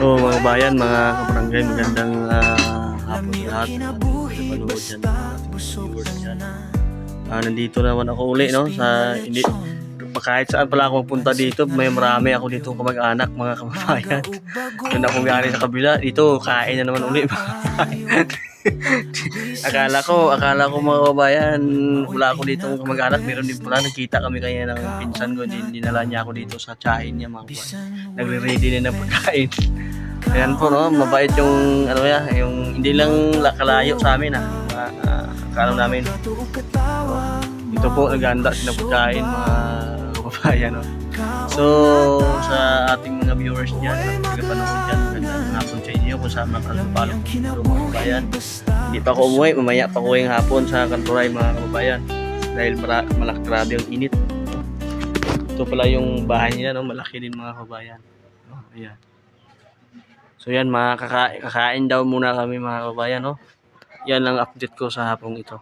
So mga bayan, mga kabarangay, magandang hapon sa lahat. Manood dyan, viewers dyan. Nandito naman ako uli, no? Hindi, kahit saan pala ako magpunta dito, may marami ako dito kamag-anak, mga kababayan. Doon ako galing sa kabila, dito kain na naman uli, mga kababayan. akala ko mga kababayan, wala ako dito kamag-anak, meron din pala. Nakita kami kaya ng pinsan ko, dinala niya ako dito sa tsahin niya, mga kababayan. Nagre-ready na ng pagkain. Ayan po, no, mabait yung ano ya, yung hindi lang kalayo sa amin akala namin. Ito po naghahanda sila pagkain, mga kababayan, no. So sa ating mga viewers diyan, tagapanood diyan, magandang hapon sa inyo kung saan makakapalo mga kababayan. Hindi pa ako umuwi, mamaya pa ko yung hapon sa Kanturay, mga kababayan, dahil grabe yung init. Ito pala yung bahay nila, no, malaki din, mga kababayan. Ayan. So yan, kakain daw muna kami, mga kababayan, no. Yan lang update ko sa hapong ito.